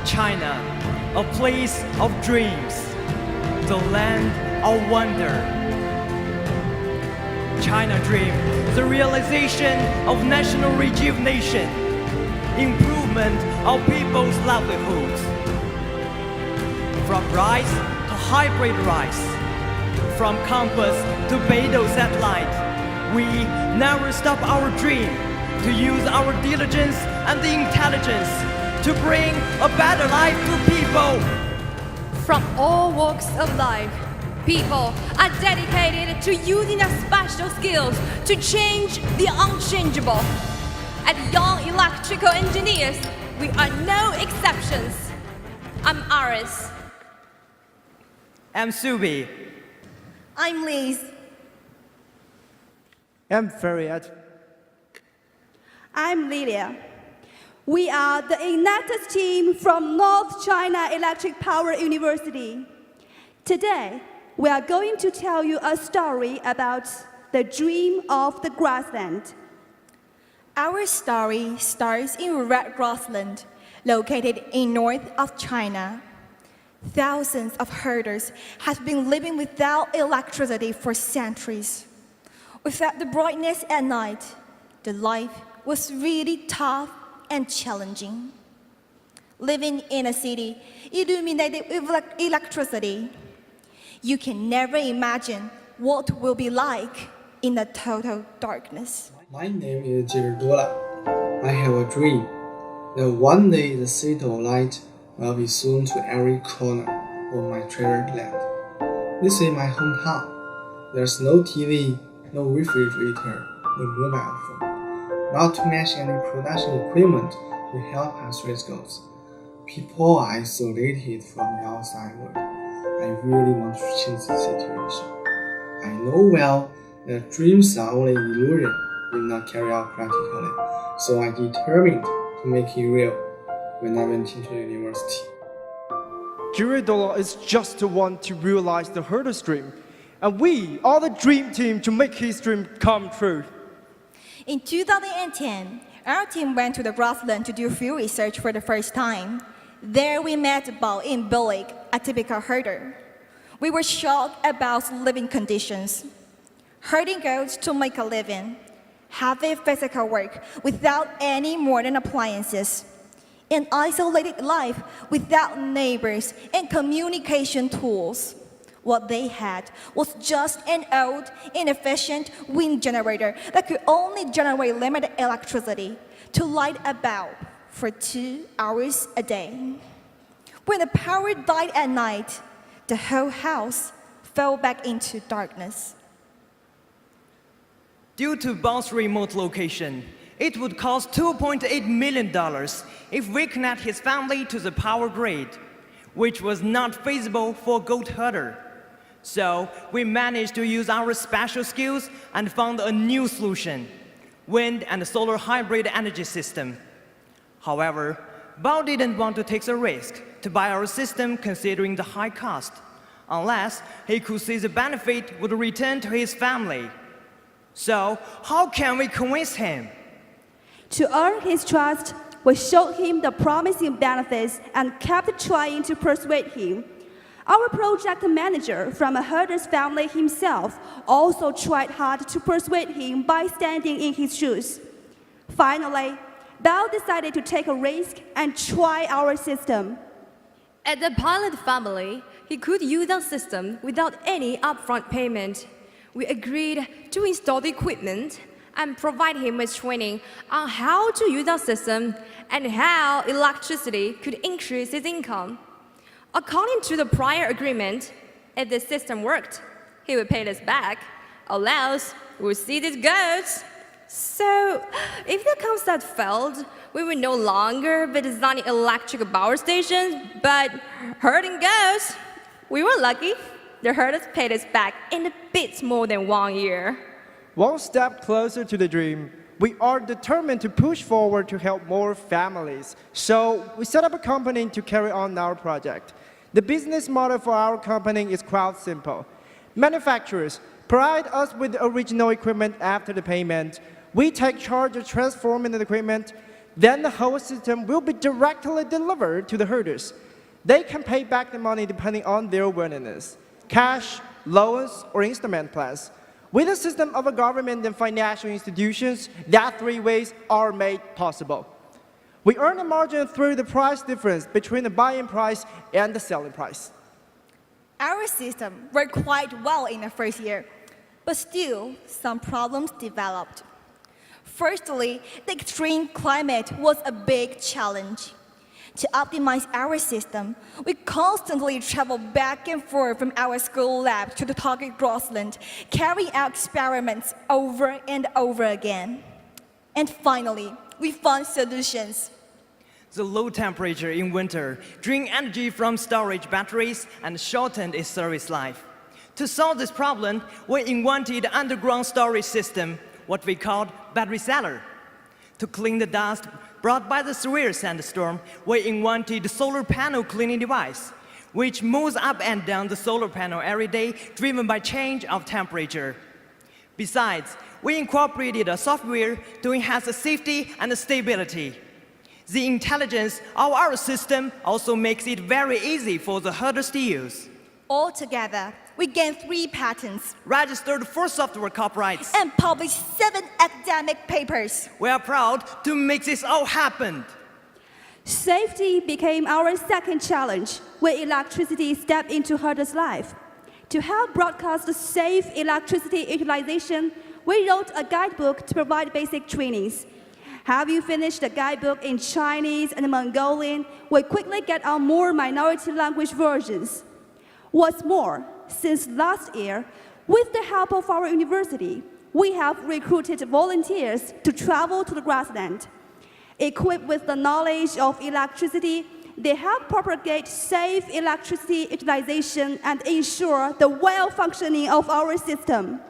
China, a place of dreams, the land of wonder. China Dream, the realization of national rejuvenation, improvement of people's livelihoods. From rice to hybrid rice, from compass to Beidou satellite, we never stop our dream to use our diligence and intelligence to bring a better life to people. From all walks of life, people are dedicated to using their special skills to change the unchangeable. At Young Electrical Engineers, we are no exceptions. I'm Aris. I'm Subi. I'm Liz. I'm Fariad. I'm Lydia. We are the Ignatius team from North China Electric Power University. Today, we are going to tell you a story about the dream of the grassland. Our story starts in Red Grassland, located in north of China. Thousands of herders have been living without electricity for centuries. Without the brightness at night, the life was really tough and challenging. Living in a city illuminated with electricity, you can never imagine what will be like in the total darkness. My name is Girodola. I have a dream that one day the city of light will be soon to every corner of my treasured land. This is my hometown. There's no TV, no refrigerator, no mobile phone, not to mention any production equipment to help us reach goals. People are isolated from the outside world. I really want to change the situation. I know well that dreams are only illusion if not carried out practically, so I determined to make it real when I went into university. Girodola is just the one to realize the herder's dream, and we are the dream team to make his dream come true. In 2010, our team went to the grassland to do field research for the first time. There we met Bao in Bilik, a typical herder. We were shocked about living conditions. Herding goats to make a living, heavy physical work without any modern appliances, an isolated life without neighbors and communication tools. What they had was just an old, inefficient wind generator that could only generate limited electricity to light a bulb for 2 hours a day. When the power died at night, the whole house fell back into darkness. Due to Bao's remote location, it would cost $2.8 million if we connect his family to the power grid, which was not feasible for a goat herder. So we managed to use our special skills and found a new solution, wind and solar hybrid energy system. However, Bao didn't want to take the risk to buy our system considering the high cost, unless he could see the benefit would return to his family. So how can we convince him? To earn his trust, we showed him the promising benefits and kept trying to persuade him. Our project manager from a herder's family himself also tried hard to persuade him by standing in his shoes. Finally, Bao decided to take a risk and try our system. At the pilot family, he could use our system without any upfront payment. We agreed to install the equipment and provide him with training on how to use our system and how electricity could increase his income. According to the prior agreement, if the system worked, he would pay us back, or else we would see these goats. So, if the concept failed, we would no longer be designing electrical power stations, but herding goats. We were lucky. The herders paid us back in a bit more than 1 year. One step closer to the dream, we are determined to push forward to help more families. So we set up a company to carry on our project. The business model for our company is quite simple. Manufacturers provide us with the original equipment after the payment. We take charge of transforming the equipment. Then the whole system will be directly delivered to the herders. They can pay back the money depending on their willingness: cash, loans, or installment plans. With a system of a government and financial institutions, that three ways are made possible. We earn a margin through the price difference between the buying price and the selling price. Our system worked quite well in the first year, but still, some problems developed. Firstly, the extreme climate was a big challenge. To optimize our system, we constantly traveled back and forth from our school lab to the target grassland, carrying out experiments over and over again. And finally, we found solutions. The low temperature in winter drained energy from storage batteries and shortened its service life. To solve this problem, we invented an underground storage system, what we called battery cellar. To clean the dust brought by the severe sandstorm, we invented the solar panel cleaning device, which moves up and down the solar panel every day, driven by change of temperature. Besides, we incorporated a software to enhance the safety and the stability. The intelligence of our system also makes it very easy for the herders to use. Altogether, we gained 3 patents Registered 4 software copyrights. and published 7 academic papers. We are proud to make this all happen. Safety became our second challenge when electricity stepped into herders' life. To help broadcast safe electricity utilization, we wrote a guidebook to provide basic trainings. Have you finished the guidebook in Chinese and Mongolian? We quickly get on more minority language versions. What's more, since last year, with the help of our university, we have recruited volunteers to travel to the grassland. Equipped with the knowledge of electricity, they help propagate safe electricity utilization and ensure the well-functioning of our system.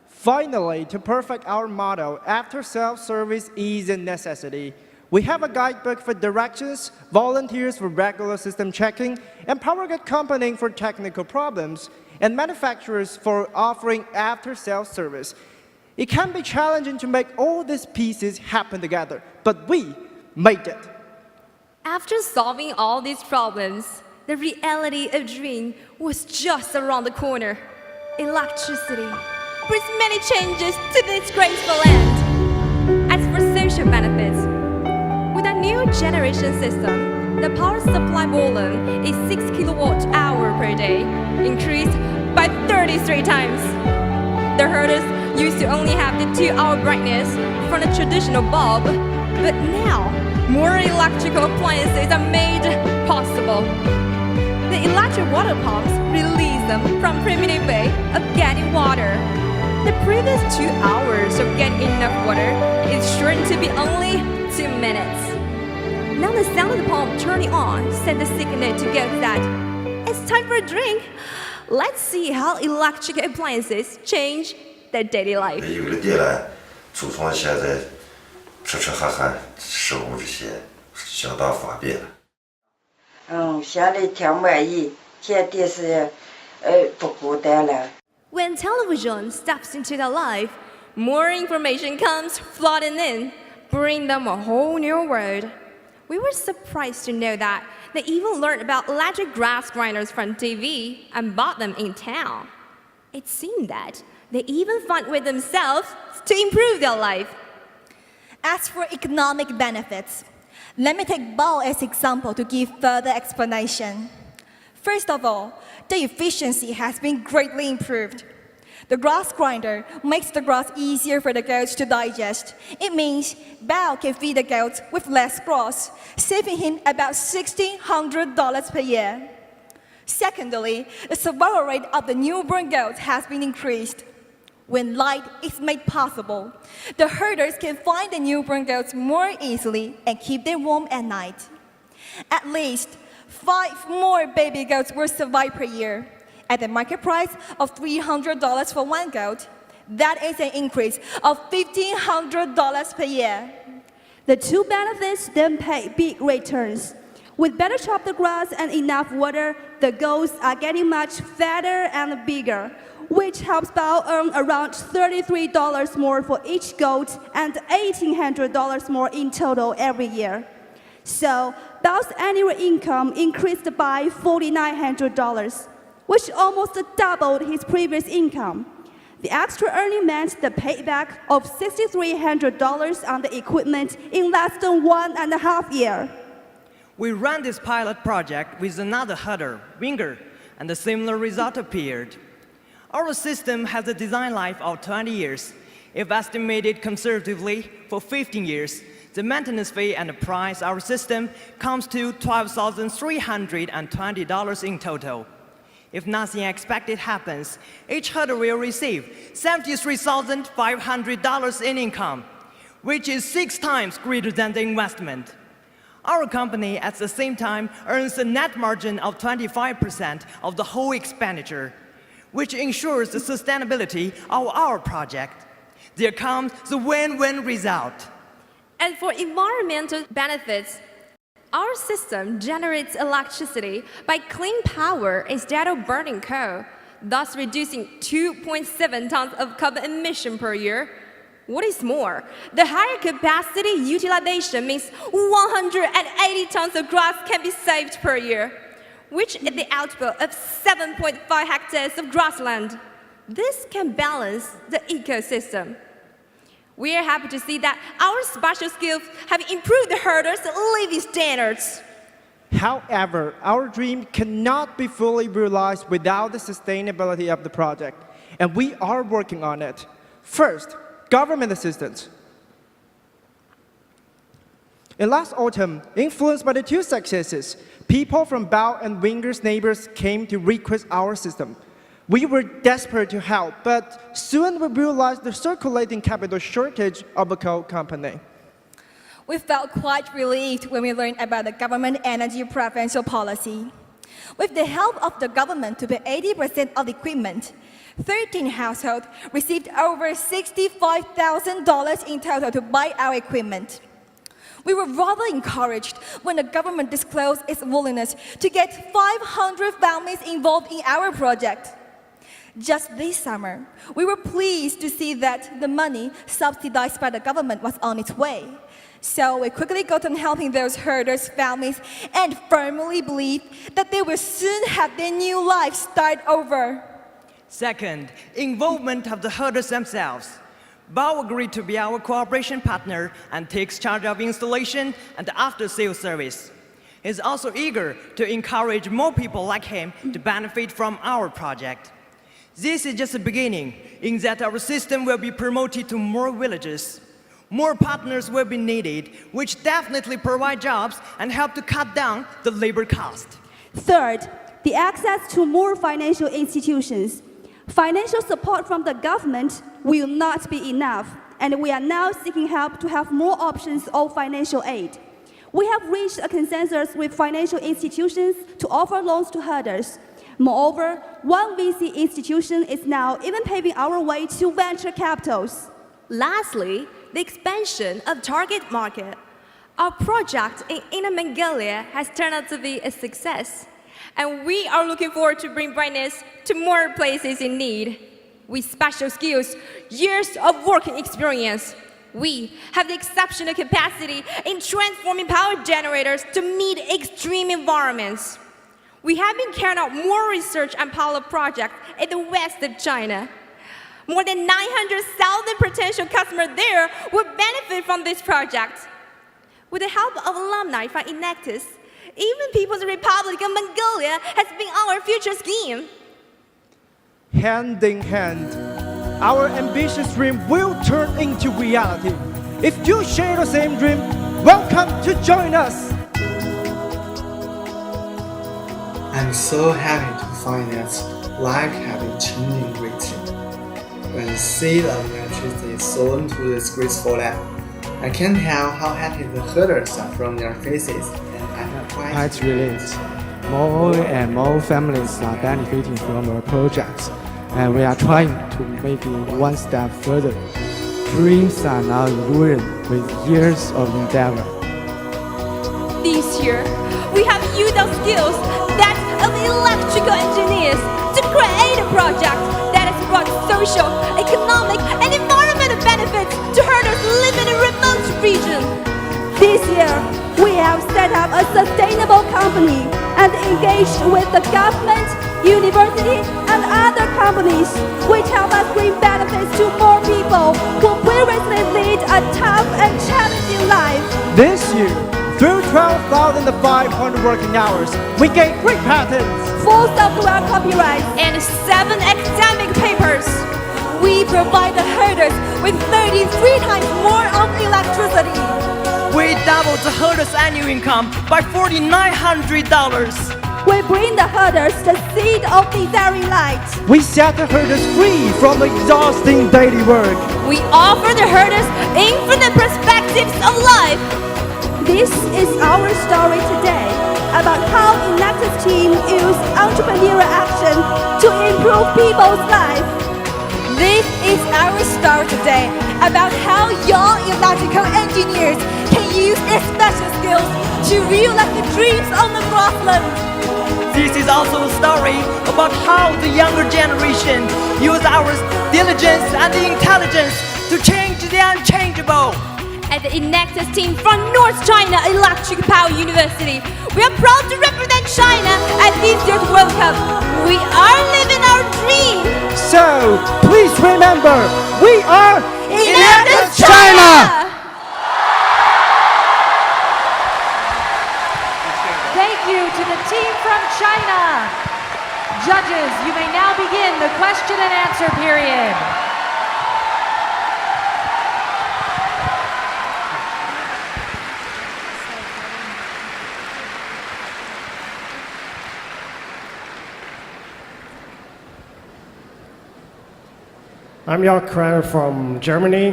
Finally, to perfect our motto, after self-service is a necessity, we have a guidebook for directions, volunteers for regular system checking, and power grid company for technical problems, and manufacturers for offering after-sales service. It can be challenging to make all these pieces happen together, but we made it. After solving all these problems, the reality of dream was just around the corner. Electricity brings many changes to this graceful land. As for social benefits, with a new generation system, the power supply volume is 6 kilowatt-hour per day, increased by 33 times. The herders used to only have the 2-hour brightness from the traditional bulb, but now more electrical appliances are made possible. The electric water pumps release them from primitive way of getting water. The previous 2 hours of getting enough water is shortened to be only 2 minutes. Now the sound of the pump turning on sends the signal to get that it's time for a drink. Let's see how electric appliances change their daily life. 有了电了，祖宗现在吃吃喝喝，生活这些相当方便了。现在挺满意，现在电视不孤单了。 When television steps into their life, more information comes flooding in, bringing them a whole new world. We were surprised to know that they even learned about electric grass grinders from TV and bought them in town. It seemed that they even found with themselves to improve their life. As for economic benefits, let me take Bao as example to give further explanation. First of all, the efficiency has been greatly improved. The grass grinder makes the grass easier for the goats to digest. It means Bao can feed the goats with less grass, saving him about $1,600 per year. Secondly, the survival rate of the newborn goats has been increased. When light is made possible, the herders can find the newborn goats more easily and keep them warm at night. At least 5 more baby goats will survive per year. At the market price of $300 for 1 goat, that is an increase of $1,500 per year. The two benefits then pay big returns. With better chopped grass and enough water, the goats are getting much fatter and bigger, which helps Bao earn around $33 more for each goat and $1,800 more in total every year. So, Bao's annual income increased by $4,900, which almost doubled his previous income. The extra earning meant the payback of $6,300 on the equipment in less than 1.5 years. We ran this pilot project with another herder, Winger, and a similar result appeared. Our system has a design life of 20 years. If estimated conservatively for 15 years, the maintenance fee and the price of our system comes to $12,320 in total. If nothing expected happens, each herder will receive $73,500 in income, which is 6 times greater than the investment. Our company, at the same time, earns a net margin of 25% of the whole expenditure, which ensures the sustainability of our project. There comes the win-win result. And for environmental benefits, our system generates electricity by clean power instead of burning coal, thus reducing 2.7 tons of carbon emission per year. What is more, the higher capacity utilization means 180 tons of grass can be saved per year, which is the output of 7.5 hectares of grassland. This can balance the ecosystem. We are happy to see that our special skills have improved the herders' living standards. However, our dream cannot be fully realized without the sustainability of the project, and we are working on it. First, government assistance. In last autumn, influenced by the 2 successes, people from Bao and Winger's neighbors came to request our system. We were desperate to help, but soon we realized the circulating capital shortage of a coal company. We felt quite relieved when we learned about the government energy preferential policy. With the help of the government to pay 80% of the equipment, 13 households received over $65,000 in total to buy our equipment. We were rather encouraged when the government disclosed its willingness to get 500 families involved in our project. Just this summer, we were pleased to see that the money subsidized by the government was on its way. So we quickly got on helping those herders' families and firmly believe that they will soon have their new life start over. Second, involvement of the herders themselves. Bao agreed to be our cooperation partner and takes charge of installation and after-sales service. He's also eager to encourage more people like him to benefit from our project. This is just the beginning, in that our system will be promoted to more villages. More partners will be needed, which definitely provide jobs and help to cut down the labor cost. Third, the access to more financial institutions. Financial support from the government will not be enough, and we are now seeking help to have more options of financial aid. We have reached a consensus with financial institutions to offer loans to herders. Moreover, one VC institution is now even paving our way to venture capitals. Lastly, the expansion of target market. Our project in Inner Mongolia has turned out to be a success, and we are looking forward to bring brightness to more places in need. With special skills, years of working experience, we have the exceptional capacity in transforming power generators to meet extreme environments. We have been carrying out more research and pilot projects in the west of China. More than 900,000 potential customers there would benefit from this project. With the help of alumni from Enactus, even People's Republic of Mongolia has been our future scheme. Hand in hand, our ambitious dream will turn into reality. If you share the same dream, welcome to join us. I'm so happy to find that life has been changing greatly. When the seed of electricity is sown to this graceful land, I can't help how happy the herders are from their faces, and I'm quite relieved. More and more families are benefiting from our projects, and we are trying to make it one step further. Dreams are now ruined with years of endeavor. This year, we have use our skills, that of electrical engineers, to create a project that has brought social, economic, and environmental benefits to herders living in remote regions. This year, we have set up a sustainable company and engaged with the government, university, and other companies, which help us bring benefits to more people who previously lead a tough and challenging life. This year, through 12,500 working hours, we gained 3 patents, 4 software copyrights, And 7 academic papers. We provide the herders with 33 times more of electricity. We doubled the herders' annual income by $4,900. we bring the herders the seed of desiring light. we set the herders free from exhausting daily work. We offer the herders infinite perspectives of life. This is our story today about how Enactus team use entrepreneurial action to improve people's lives. This is our story today about how young electrical engineers can use their special skills to realize the dreams on the grassland. This is also a story about how the younger generation use our diligence and intelligence to change the unchangeable. At the Enactus team from North China Electric Power University, we are proud to represent China at this year's World Cup. We are living our dream. So, please remember, we are Enactus China! Thank you to the team from China. Judges, you may now begin the question and answer period. I'm Jörg Krell from Germany.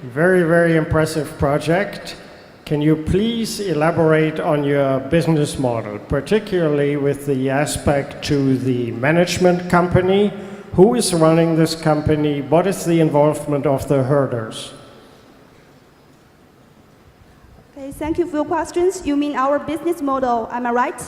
Very, very impressive project. Can you please elaborate on your business model, particularly with the aspect to the management company? Who is running this company? What is the involvement of the herders? Okay, thank you for your questions. You mean our business model, am I right?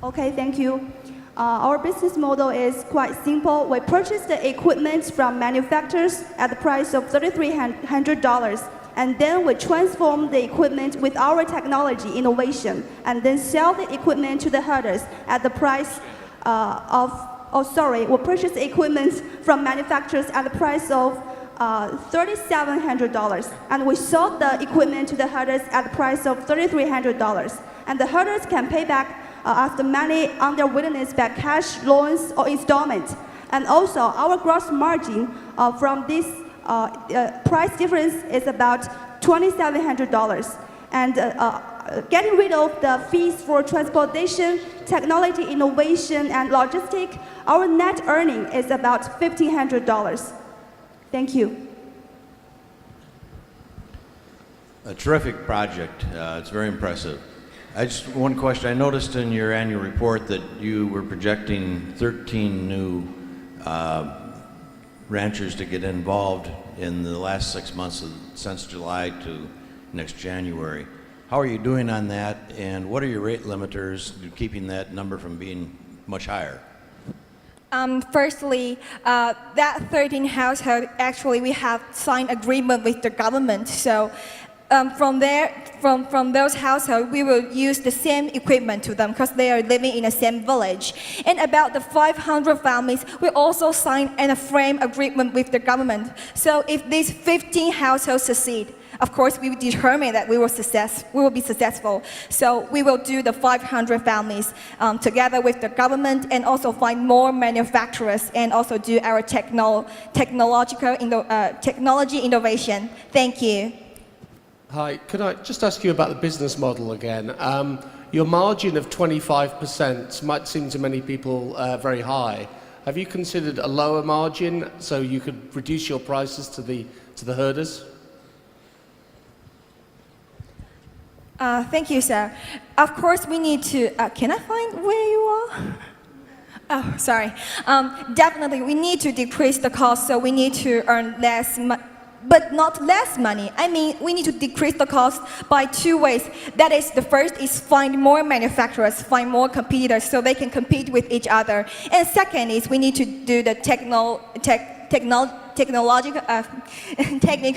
Okay, thank you. Our business model is quite simple. We purchase the equipment from manufacturers at the price of $3,300, and then we transform the equipment with our technology innovation, and then sell the equipment to the herders at the price we purchase the equipment from manufacturers at the price of $3,700, and we sold the equipment to the herders at the price of $3,300, and the herders can pay back us the money on their willingness by cash, loans, or installment. And also, our gross margin from this price difference is about $2,700. And getting rid of the fees for transportation, technology innovation, and logistics, our net earning is about $1,500. Thank you. A terrific project. It's very impressive. One question. I noticed in your annual report that you were projecting 13 new ranchers to get involved in the last 6 months since July to next January. How are you doing on that, and what are your rate limiters to keeping that number from being much higher? Firstly, that 13 household, actually we have signed agreement with the government. So from those households, we will use the same equipment to them because they are living in the same village. And about the 500 families, we also signed a frame agreement with the government. So if these 15 households succeed, of course, we will determine that we will be successful. So we will do the 500 families together with the government, and also find more manufacturers, and also do our technology innovation. Thank you. Hi, could I just ask you about the business model again? Your margin of 25% might seem to many people very high. Have you considered a lower margin so you could reduce your prices to the herders? Thank you, sir. Of course, we need to. Can I find where you are? Oh, sorry. Definitely, we need to decrease the cost, so we need to earn less but not less money. I mean, we need to decrease the cost by 2 ways. That is, the first is find more manufacturers, find more competitors so they can compete with each other. And second is we need to do the technical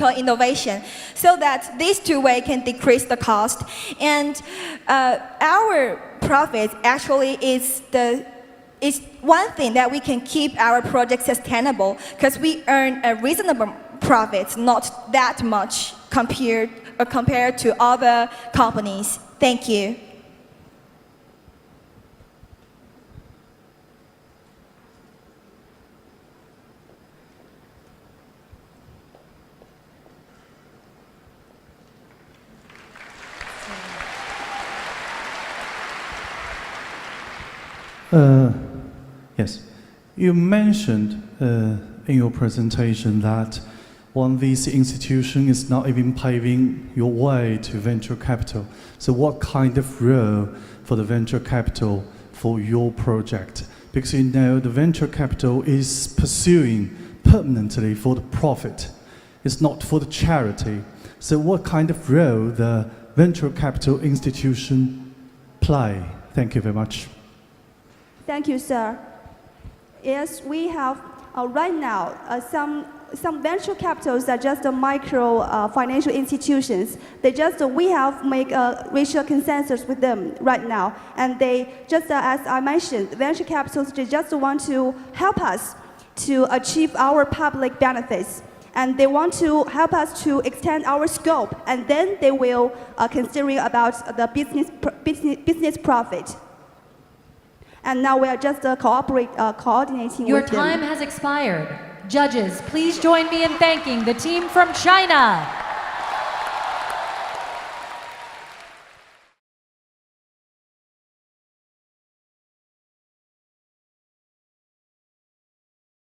innovation so that these 2 ways can decrease the cost. And our profits actually is one thing that we can keep our project sustainable because we earn a reasonable profits, not that much compared to other companies. Thank you. Yes, you mentioned in your presentation that one VC institution is not even paving your way to venture capital. So what kind of role for the venture capital for your project? Because you know the venture capital is pursuing permanently for the profit. It's not for the charity. So what kind of role the venture capital institution play? Thank you very much. Thank you, sir. Yes, we have right now some venture capitals are just micro financial institutions. We have reached a consensus with them right now, and they just as I mentioned, venture capitals they just want to help us to achieve our public benefits, and they want to help us to extend our scope, and then they will considering about the business profit. And now we are just coordinating Your with them. time has expired. Judges, please join me in thanking the team from China.